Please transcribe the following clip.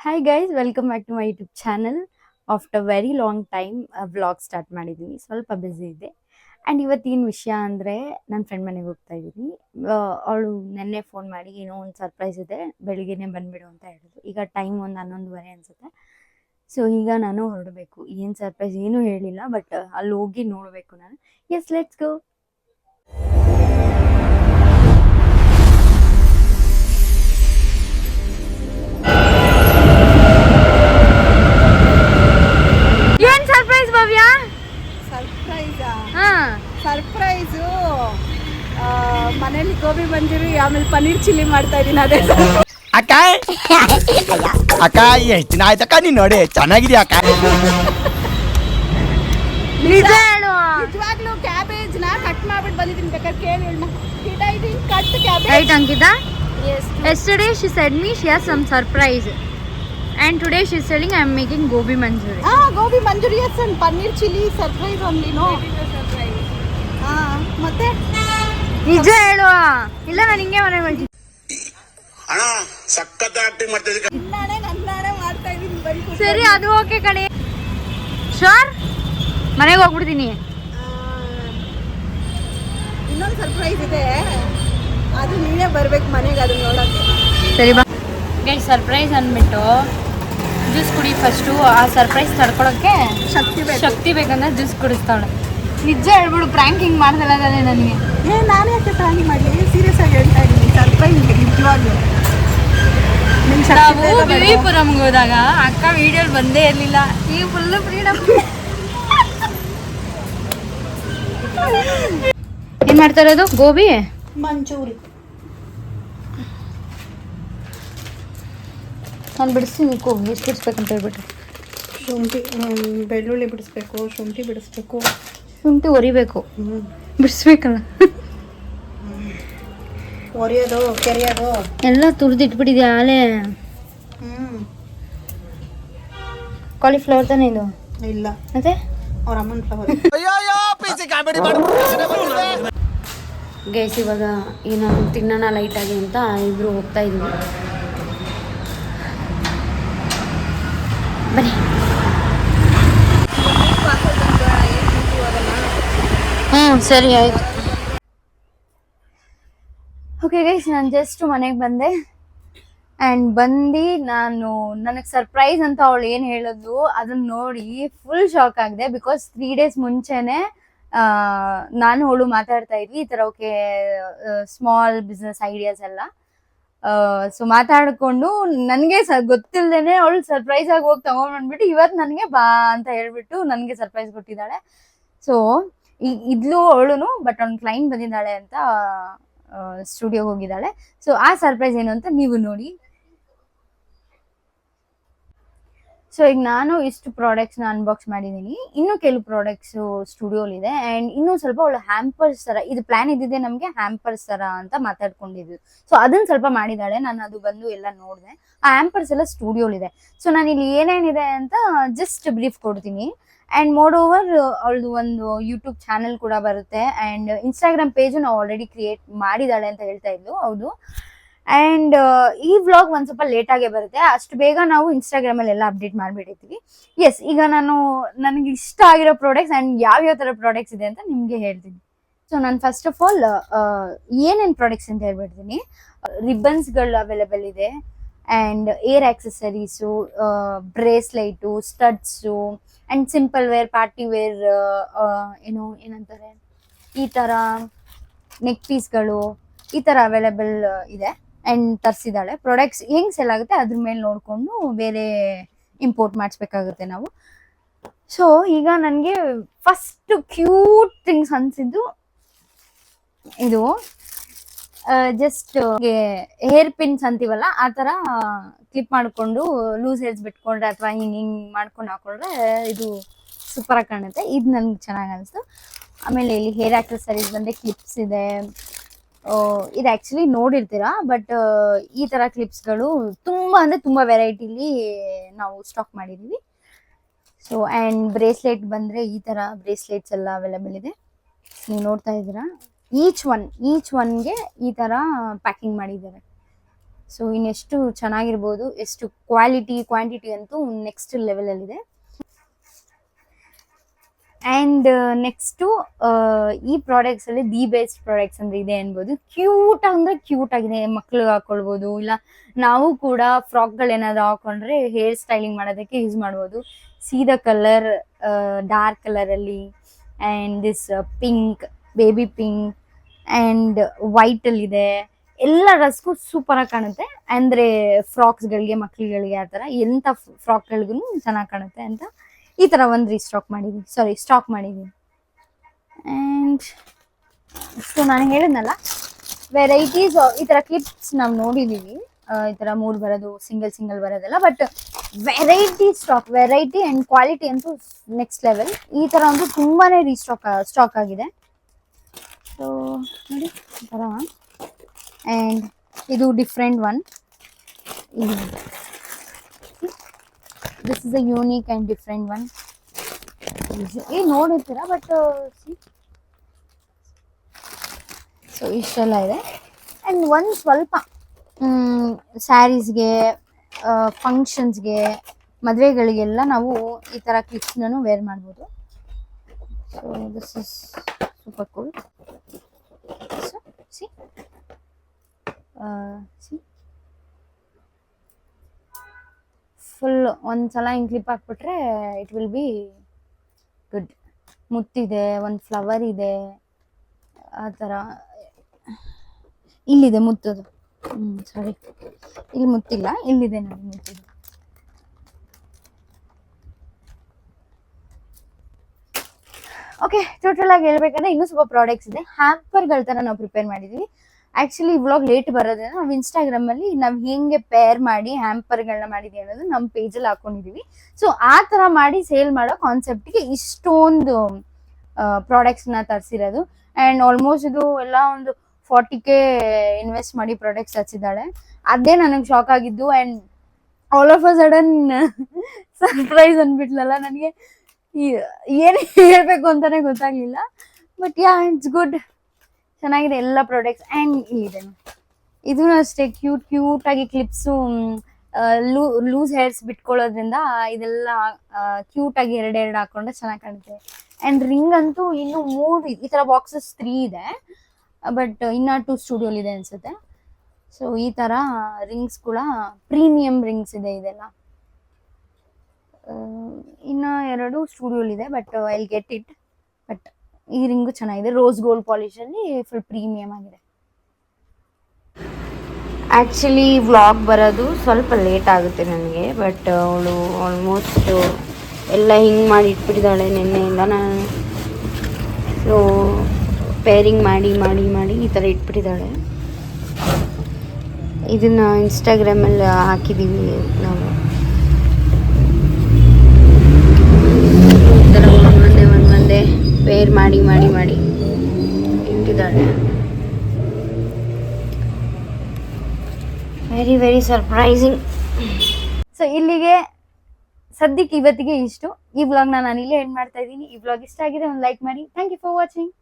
Hi guys, welcome back to my YouTube channel. After very long time vlog start ಮಾಡಿದ್ದೀನಿ. ಸ್ವಲ್ಪ busy ಇದೆ. And ಇವತ್ತಿನ ವಿಷಯ ಅಂದರೆ ನನ್ನ ಫ್ರೆಂಡ್ ಮನೆಗೆ ಹೋಗ್ತಾ ಇದ್ದೀನಿ. ಅವಳು ನೆನ್ನೆ ಫೋನ್ ಮಾಡಿ ಏನೋ ಒಂದು ಸರ್ಪ್ರೈಸ್ ಇದೆ, ಬೆಳಿಗ್ಗೆನೇ ಬಂದುಬಿಡು ಅಂತ ಹೇಳಿದ್ರು. ಈಗ ಟೈಮ್ ಒಂದು 11:30 ಅನಿಸುತ್ತೆ. ಸೊ ಈಗ ನಾನು ಹೊರಡಬೇಕು. ಏನು ಸರ್ಪ್ರೈಸ್ ಏನೂ ಹೇಳಿಲ್ಲ, ಬಟ್ ಅಲ್ಲಿ ಹೋಗಿ ನೋಡಬೇಕು ನಾನು. Yes, let's go. ಏನ್ ಸರ್ಪ್ರೈಸ್ ಭವ್ಯ? ಸರ್ಪ್ರೈಸು ಮನೇಲಿ ಗೋಬಿ ಮಂಚೂರಿ ಆಮೇಲೆ ಪನ್ನೀರ್ ಚಿಲ್ಲಿ ಮಾಡ್ತಾ ಇದೀನಿ. ಅದೇ ಅಕ್ಕ ಅಕ್ಕ ಎಷ್ಟು ದಿನ ಆಯ್ತಕ್ಕ ನೀನ್ ನೋಡಿ ಚೆನ್ನಾಗಿದ್ಯಾ ಅಕ್ಕ? ನಿಜ ಹೇಳು. ನಿಜವಾಗ್ಲೂ ಕ್ಯಾಬೇಜ್ ನ ಕಟ್ ಮಾಡ್ಬಿಟ್ಟು ಬಂದಿದ್ದೀನಿ. ಬೇಕಾದ್ರೆ ಕೇಳಿ ಹೇಳ. Cut cabbage. Right, Ankita? Yes. Yesterday she said me she has some surprise. And today she is telling I am making gobi manchuri. Gobi manchuri and paneer chilli surprise only. No ಮತ್ತೆ ನಿಜ ಹೇಳು. ಇಲ್ಲ, ನಾನು ಹಿಂಗೆ ಮನೆಗೆ ಹೋಗ್ತೀನಿ. ಅಣ್ಣ ಸಕ್ಕತ್ತ ಆಕ್ಟಿಂಗ್ ಮಾಡ್ತಿದ್ದೆ. ನನ್ನಾಣೆ ಮಾಡ್ತಾ ಇದೀನಿ. ಬನ್ನಿ. ಸರಿ, ಅದು ಓಕೆ ಕಣೆ. ಶೋರ್, ಮನೆಗೆ ಹೋಗ್ಬಿಡ್ತೀನಿ. ಇನ್ನೊಂದು ಸರ್ಪ್ರೈಸ್ ಇದೆ, ಅದು ನೀನೇ ಬರ್ಬೇಕು ಮನೆಗೆ ಅದನ್ನ ನೋಡಕ್ಕೆ. ಸರಿ ಬಾ. ಗೈಸ್, ಸರ್ಪ್ರೈಸ್ ಅಂದ್ಬಿಟ್ಟು ಜ್ಯೂಸ್ ಕುಡಿ ಫಸ್ಟು. ಆ ಸರ್ಪ್ರೈಸ್ ತಡ್ಕೊಳಕ್ಕೆ ಶಕ್ತಿ ಬೇಕಂದ್ರೆ ಜ್ಯೂಸ್ ಕುಡಿಸ್ತಾವಳೆ. ನಿಜ ಹೇಳ್ಬಿಡು, ಪ್ರ್ಯಾಂಕ್ ಹಿಂಗೆ ಮಾಡ್ದಲ್ಲ ನನಗೆ. ನಾನು ಯಾಕೆ ಪ್ಲಾನ್ ಮಾಡಲಿ? ಸೀರಿಯಸ್ ಆಗಿ ಹೇಳ್ತಾ ಇದ್ದೀನಿ. ಸರ್ಪ್ರೈಸ್ ನಿಜವಾಗ್ಲೂ. ನಾವು ವಿವಿಪುರಂಗೆ ಹೋದಾಗ ಅಕ್ಕ ವಿಡಿಯೋಲಿ ಬಂದೇ ಇರಲಿಲ್ಲ. ಈಗ ಫುಲ್ಲು ಫ್ರೀಡಮ್. ಏನು ಮಾಡ್ತಾ ಇರೋದು? ಗೋಬಿ ಮಂಚೂರಿ. ನಾನು ಬಿಡಿಸ್ತೀನಿ. ನಿಕ್ಕೋ, ಎಷ್ಟು ಬಿಡಿಸ್ಬೇಕಂತ ಹೇಳ್ಬಿಟ್ಟು. ಶುಂಠಿ, ಬೆಳ್ಳುಳ್ಳಿ ಬಿಡಿಸ್ಬೇಕು, ಶುಂಠಿ ಬಿಡಿಸ್ಬೇಕು, ಶುಂಠಿ ಒರಿಬೇಕು, ಬಿಡಿಸ್ಬೇಕಲ್ಲ. ಒರೆಯೋದು, ಕೆರೆಯೋದು ಎಲ್ಲ ತುರಿದಿಟ್ಬಿಟ್ಟಿದ್ಯಾ ಆಲೇ? ಕಾಲಿಫ್ಲವರ್ ತಾನೇ ಇದು? ಇಲ್ಲ, ಮತ್ತೆ ಅವ್ರ ಅಮ್ಮನ ಫ್ಲವರ್. ಗೈಸ್, ಇವಾಗ ಏನೋ ತಿನ್ನೋಣ ಲೈಟಾಗಿ ಅಂತ ಇಬ್ರು ಹೋಗ್ತಾ ಇದ್ವಿ. ಬನ್ನಿ. ಸರಿ ಆಯ್ತು. ಓಕೆ ಗೈಸ್, ನಾನು ಜಸ್ಟ್ ಮನೆಗೆ ಬಂದೆ. ಆ್ಯಂಡ್ ನನಗೆ ಸರ್ಪ್ರೈಸ್ ಅಂತ ಅವಳು ಏನು ಹೇಳಿದ್ಲು ಅದನ್ನ ನೋಡಿ ಫುಲ್ ಶಾಕ್ ಆಗಿದೆ. ಬಿಕಾಸ್ 3 days ಮುಂಚೆನೆ ನಾನು ಅವಳು ಮಾತಾಡ್ತಾ ಇದ್ವಿ ಈ ಥರ. ಓಕೆ, ಸ್ಮಾಲ್ ಬಿಸ್ನೆಸ್ ಐಡಿಯಾಸ್ ಎಲ್ಲ. ಸೊ ಮಾತಾಡ್ಕೊಂಡು ನನಗೆ ಗೊತ್ತಿಲ್ಲದೇನೆ ಅವಳು ಸರ್ಪ್ರೈಸ್ ಆಗಿ ಹೋಗಿ ತಗೊಂಡ್ಬಂದ್ಬಿಟ್ಟು ಇವತ್ತು ನನಗೆ ಬಾ ಅಂತ ಹೇಳ್ಬಿಟ್ಟು ನನಗೆ ಸರ್ಪ್ರೈಸ್ ಕೊಟ್ಟಿದ್ದಾಳೆ. ಸೊ ಇದ್ಲು ಅವಳು, ಬಟ್ ಅವ್ನ ಕ್ಲೈಂಟ್ ಬಂದಿದ್ದಾಳೆ ಅಂತ ಸ್ಟುಡಿಯೋ ಹೋಗಿದ್ದಾಳೆ. ಸೊ ಆ ಸರ್ಪ್ರೈಸ್ ಏನು ಅಂತ ನೀವು ನೋಡಿ. ಸೊ ಈಗ ನಾನು ಇಷ್ಟು ಪ್ರಾಡಕ್ಟ್ಸ್ನ ಅನ್ಬಾಕ್ಸ್ ಮಾಡಿದ್ದೀನಿ. ಇನ್ನೂ ಕೆಲವು ಪ್ರಾಡಕ್ಟ್ಸು ಸ್ಟುಡಿಯೋಲಿದೆ. ಆ್ಯಂಡ್ ಇನ್ನೂ ಸ್ವಲ್ಪ ಅವಳು ಹ್ಯಾಂಪರ್ಸ್ ಥರ, ಇದು ಪ್ಲ್ಯಾನ್ ಇದ್ದಿದೆ ನಮಗೆ ಹ್ಯಾಂಪರ್ಸ್ ಥರ ಅಂತ ಮಾತಾಡ್ಕೊಂಡಿದ್ವಿ. ಸೊ ಅದನ್ನು ಸ್ವಲ್ಪ ಮಾಡಿದ್ದಾಳೆ. ನಾನು ಅದು ಬಂದು ಎಲ್ಲ ನೋಡಿದೆ. ಆ ಹ್ಯಾಂಪರ್ಸ್ ಎಲ್ಲ ಸ್ಟುಡಿಯೋಲಿದೆ. ಸೊ ನಾನು ಇಲ್ಲಿ ಏನೇನಿದೆ ಅಂತ ಜಸ್ಟ್ ಬ್ರೀಫ್ ಕೊಡ್ತೀನಿ. ಆ್ಯಂಡ್ ಮೋರ್ ಓವರ್ ಅವಳದು ಒಂದು ಯೂಟ್ಯೂಬ್ ಚಾನೆಲ್ ಕೂಡ ಬರುತ್ತೆ. ಆ್ಯಂಡ್ ಇನ್ಸ್ಟಾಗ್ರಾಮ್ ಪೇಜು ನಾವು ಆಲ್ರೆಡಿ ಕ್ರಿಯೇಟ್ ಮಾಡಿದ್ದಾಳೆ ಅಂತ ಹೇಳ್ತಾ ಇದ್ಲು. ಹೌದು. ಆ್ಯಂಡ್ ಈ ವ್ಲಾಗ್ ಒಂದು ಸ್ವಲ್ಪ ಲೇಟಾಗೇ ಬರುತ್ತೆ. ಅಷ್ಟು ಬೇಗ ನಾವು ಇನ್ಸ್ಟಾಗ್ರಾಮಲ್ಲಿ ಎಲ್ಲ ಅಪ್ಡೇಟ್ ಮಾಡಿಬಿಟ್ಟಿರ್ತೀವಿ. ಎಸ್, ಈಗ ನನಗೆ ಇಷ್ಟ ಆಗಿರೋ ಪ್ರಾಡಕ್ಟ್ಸ್ ಆ್ಯಂಡ್ ಯಾವ್ಯಾವ ಥರ ಪ್ರಾಡಕ್ಟ್ಸ್ ಇದೆ ಅಂತ ನಿಮಗೆ ಹೇಳ್ತೀನಿ. ಸೊ ನಾನು ಫಸ್ಟ್ ಆಫ್ ಆಲ್ ಏನೇನು ಪ್ರಾಡಕ್ಟ್ಸ್ ಅಂತ ಹೇಳ್ಬಿಡ್ತೀನಿ. ರಿಬ್ಬನ್ಸ್ಗಳು ಅವೈಲೇಬಲ್ ಇದೆ. And hair accessories, bracelets, studs, and simple wear, party wear, ಏನಂತಾರೆ ಈ ಥರ ನೆಕ್ ಪೀಸ್ಗಳು, ಈ ಥರ ಅವೈಲೇಬಲ್ ಇದೆ. ಆ್ಯಂಡ್ ತರಿಸಿದ್ದಾಳೆ. ಪ್ರಾಡಕ್ಟ್ಸ್ ಹೆಂಗೆ ಸೆಲ್ ಆಗುತ್ತೆ ಅದ್ರ ಮೇಲೆ ನೋಡಿಕೊಂಡು ಬೇರೆ ಇಂಪೋರ್ಟ್ ಮಾಡಿಸ್ಬೇಕಾಗುತ್ತೆ ನಾವು. ಸೊ ಈಗ ನನಗೆ ಫಸ್ಟ್ ಕ್ಯೂಟ್ ಥಿಂಗ್ಸ್ ಅನಿಸಿದ್ದು ಇದು. ಜಸ್ಟ್ ಹೇರ್ ಪಿನ್ಸ್ ಅಂತೀವಲ್ಲ ಆ ಥರ ಕ್ಲಿಪ್ ಮಾಡಿಕೊಂಡು ಲೂಸ್ ಹೇರ್ಸ್ ಬಿಟ್ಕೊಂಡ್ರೆ ಅಥವಾ ಹಿಂಗೆ ಮಾಡ್ಕೊಂಡು ಹಾಕೊಂಡ್ರೆ ಇದು ಸೂಪರಾಗಿ ಕಾಣುತ್ತೆ. ಇದು ನನಗೆ ಚೆನ್ನಾಗಿ ಅನಿಸ್ತು. ಆಮೇಲೆ ಇಲ್ಲಿ ಹೇರ್ ಆಕ್ಸೆಸರೀಸ್ ಬಂದರೆ ಕ್ಲಿಪ್ಸ್ ಇದೆ. ಇದು ಆ್ಯಕ್ಚುಲಿ ನೋಡಿರ್ತೀರಾ, ಬಟ್ ಈ ಥರ ಕ್ಲಿಪ್ಸ್ಗಳು ತುಂಬ ಅಂದರೆ ತುಂಬ ವೆರೈಟಿಲಿ ನಾವು ಸ್ಟಾಕ್ ಮಾಡಿದ್ದೀವಿ. ಸೊ ಆ್ಯಂಡ್ ಬ್ರೇಸ್ಲೆಟ್ ಬಂದರೆ ಈ ಥರ ಬ್ರೇಸ್ಲೆಟ್ಸ್ ಎಲ್ಲ ಅವೈಲೇಬಲ್ ಇದೆ. ನೀವು ನೋಡ್ತಾ ಇದ್ದೀರಾ. ಈಚ್ ಒನ್ಗೆ ಈ ಥರ ಪ್ಯಾಕಿಂಗ್ ಮಾಡಿದ್ದಾರೆ. ಸೊ ಇನ್ನೆಷ್ಟು ಚೆನ್ನಾಗಿರ್ಬೋದು, ಎಷ್ಟು ಕ್ವಾಂಟಿಟಿ ಅಂತೂ ನೆಕ್ಸ್ಟ್ ಲೆವೆಲಲ್ಲಿದೆ. ಆ್ಯಂಡ್ ನೆಕ್ಸ್ಟು ಈ ಪ್ರಾಡಕ್ಟ್ಸ್ ಅಲ್ಲಿ ದಿ ಬೆಸ್ಟ್ ಪ್ರಾಡಕ್ಟ್ಸ್ ಅಂದ್ರೆ ಇದೆ ಅನ್ಬೋದು. ಕ್ಯೂಟ್ ಅಂದ್ರೆ ಕ್ಯೂಟ್ ಆಗಿದೆ, ಮಕ್ಳಿಗೆ ಹಾಕೊಳ್ಬೋದು, ಇಲ್ಲ ನಾವು ಕೂಡ ಫ್ರಾಕ್ಗಳೇನಾದ್ರು ಹಾಕೊಂಡ್ರೆ ಹೇರ್ ಸ್ಟೈಲಿಂಗ್ ಮಾಡೋದಕ್ಕೆ ಯೂಸ್ ಮಾಡ್ಬೋದು. ಸೀದಾ ಕಲರ್ ಡಾರ್ಕ್ ಕಲರಲ್ಲಿ and this pink, baby pink and ವೈಟಲ್ಲಿದೆ. ಎಲ್ಲ ಡ್ರೆಸ್ಗೂ ಸೂಪರಾಗಿ ಕಾಣುತ್ತೆ. ಅಂದರೆ ಫ್ರಾಕ್ಸ್ಗಳಿಗೆ, ಮಕ್ಳುಗಳಿಗೆ ಆ ಥರ ಎಂಥ ಫ್ರಾಕ್ಗಳಿಗೂ ಚೆನ್ನಾಗಿ ಕಾಣುತ್ತೆ ಅಂತ ಈ ಥರ ಒಂದು ಸ್ಟಾಕ್ ಮಾಡಿದ್ದೀನಿ. ಆ್ಯಂಡ್ ಸೊ ನಾನು ಹೇಳಿದ್ನಲ್ಲ, ವೆರೈಟೀಸ್ ಈ ಥರ ಕ್ಲಿಪ್ಸ್ ನಾವು ನೋಡಿದ್ದೀವಿ, ಈ ಥರ 3 ಬರೋದು, ಸಿಂಗಲ್ ಬರೋದಲ್ಲ. ಬಟ್ ವೆರೈಟಿ ಆ್ಯಂಡ್ ಕ್ವಾಲಿಟಿ ಅಂತೂ ನೆಕ್ಸ್ಟ್ ಲೆವೆಲ್. ಈ ಥರ ಅಂತೂ ತುಂಬಾ ಸ್ಟಾಕ್ ಆಗಿದೆ. ಸೊ ನೋಡಿ ಈ ಥರ. ಆ್ಯಂಡ್ ಇದು different one. This is a unique and different one. ನೋಡಿರ್ತೀರಾ, ಬಟ್ ಸೊ ಇಷ್ಟೆಲ್ಲ ಇದೆ. ಆ್ಯಂಡ್ ಒಂದು ಸ್ವಲ್ಪ ಸ್ಯಾರೀಸ್ಗೆ, ಫಂಕ್ಷನ್ಸ್ಗೆ, ಮದುವೆಗಳಿಗೆಲ್ಲ ನಾವು ಈ ಥರ ಕ್ಲಿಪ್ಸ್ನೂ ವೇರ್ ಮಾಡ್ಬೋದು. So this is super cool. So C full ಒಂದ್ಸಲ ಹಿಂಗೆ ಕ್ಲಿಪ್ ಹಾಕ್ಬಿಟ್ರೆ ಇಟ್ ವಿಲ್ ಬಿ ಗುಡ್. ಮುತ್ತಿದೆ, ಒಂದು ಫ್ಲವರ್ ಇದೆ, ಆ ಥರ. ಇಲ್ಲಿದೆ ಮುತ್ತದು, ಸಾರಿ ಇಲ್ಲಿ ಮುತ್ತಿಲ್ಲ, ಇಲ್ಲಿದೆ ನೋಡಿ ಮುತ್ತಿದೆ. ಓಕೆ, ಟೋಟಲ್ ಆಗಿ ಹೇಳ್ಬೇಕಂದ್ರೆ ಇನ್ನೂ ಸ್ವಲ್ಪ ಪ್ರಾಡಕ್ಟ್ಸ್ ಇದೆ. ಹ್ಯಾಂಪರ್ಗಳ ಥರ ನಾವು ಪ್ರಿಪೇರ್ ಮಾಡಿದ್ದೀವಿ. ಆ್ಯಕ್ಚುಲಿ ವ್ಲಾಗ್ ಲೇಟ್ ಬರೋದ್ರಿಂದ ನಾವು ಇನ್ಸ್ಟಾಗ್ರಾಮಲ್ಲಿ ನಾವು ಹೇಗೆ ಪೇರ್ ಮಾಡಿ ಹ್ಯಾಂಪರ್ಗಳನ್ನ ಮಾಡಿದ್ದೀವಿ ಅನ್ನೋದು ನಮ್ಮ ಪೇಜಲ್ಲಿ ಹಾಕೊಂಡಿದ್ದೀವಿ. ಸೊ ಆ ಥರ ಮಾಡಿ ಸೇಲ್ ಮಾಡೋ ಕಾನ್ಸೆಪ್ಟಿಗೆ ಇಷ್ಟೊಂದು ಪ್ರಾಡಕ್ಟ್ಸ್ನ ತರಿಸಿರೋದು. ಆ್ಯಂಡ್ ಆಲ್ಮೋಸ್ಟ್ ಇದು ಎಲ್ಲ ಒಂದು 40K ಇನ್ವೆಸ್ಟ್ ಮಾಡಿ ಪ್ರಾಡಕ್ಟ್ಸ್ ಹಚ್ಚಿದ್ದಾಳೆ. ಅದೇ ನನಗೆ ಶಾಕ್ ಆಗಿದ್ದು. And all of a sudden surprise ಅಂದ್ಬಿಟ್ಲಲ್ಲ, ನನಗೆ ಏನು ಹೇಳಬೇಕು ಅಂತಲೇ ಗೊತ್ತಾಗಲಿಲ್ಲ. ಬಟ್ ಯಾ, ಇಟ್ಸ್ ಗುಡ್, ಚೆನ್ನಾಗಿದೆ ಎಲ್ಲ ಪ್ರಾಡಕ್ಟ್ಸ್. ಆ್ಯಂಡ್ ಇಲ್ಲಿದೆ, ಇದೂ ಅಷ್ಟೇ ಕ್ಯೂಟಾಗಿ ಕ್ಲಿಪ್ಸು, ಲೂಸ್ ಹೇರ್ಸ್ ಬಿಟ್ಕೊಳ್ಳೋದ್ರಿಂದ ಇದೆಲ್ಲ ಕ್ಯೂಟಾಗಿ ಎರಡೆರಡು ಹಾಕೊಂಡ್ರೆ ಚೆನ್ನಾಗಿ ಕಾಣುತ್ತೆ. ಆ್ಯಂಡ್ ರಿಂಗ್ ಅಂತೂ ಇನ್ನೂ 3 ಈ ಥರ ಬಾಕ್ಸಸ್ 3 ಇದೆ, ಬಟ್ ಇನ್ನೂ 2 ಸ್ಟುಡಿಯೋಲಿದೆ ಅನಿಸುತ್ತೆ. ಸೊ ಈ ಥರ ರಿಂಗ್ಸ್ ಕೂಡ ಪ್ರೀಮಿಯಂ ರಿಂಗ್ಸ್ ಇದೆ ಇದೆಲ್ಲ. ಇನ್ನು 2 ಸ್ಟುಡಿಯೋಲಿದೆ, but I will get it. But ಈ ರಿಂಗು ಚೆನ್ನಾಗಿದೆ, ರೋಸ್ ಗೋಲ್ಡ್ ಪಾಲಿಶಲ್ಲಿ ಫುಲ್ ಪ್ರೀಮಿಯಮ್ ಆಗಿದೆ. ಆ್ಯಕ್ಚುಲಿ ವ್ಲಾಗ್ ಬರೋದು ಸ್ವಲ್ಪ ಲೇಟ್ ಆಗುತ್ತೆ ನನಗೆ. ಬಟ್ ಅವಳು ಆಲ್ಮೋಸ್ಟ್ ಎಲ್ಲ ಹಿಂಗೆ ಮಾಡಿ ಇಟ್ಬಿಟ್ಟಿದ್ದಾಳೆ ನಿನ್ನೆಯಿಂದ. ನಾನು ಸೊ ಪೇರಿಂಗ್ ಮಾಡಿ ಮಾಡಿ ಮಾಡಿ ಈ ಥರ ಇಟ್ಬಿಟ್ಟಿದ್ದಾಳೆ. ಇದನ್ನು ಇನ್ಸ್ಟಾಗ್ರಾಮಲ್ಲಿ ಹಾಕಿದ್ದೀವಿ ನಾವು. ಈ ಥರ ಒಂದೊಂದೇ ಪೇರ್ ಮಾಡಿ ಮಾಡಿ ಮಾಡಿ ಇಟ್ಟಿದ್ದಾಳೆ. Very very surprising. ಸೊ ಇಲ್ಲಿಗೆ ಸದ್ಯಕ್ಕೆ ಇವತ್ತಿಗೆ ಇಷ್ಟು. ಈ ವ್ಲಾಗ್ನ ನಾನು ಇಲ್ಲೇ ಎಂಡ್ ಮಾಡ್ತಾ ಇದ್ದೀನಿ. ಈ ವ್ಲಾಗ್ ಇಷ್ಟ ಆಗಿದೆ ಒಂದು ಲೈಕ್ ಮಾಡಿ. Thank you for watching.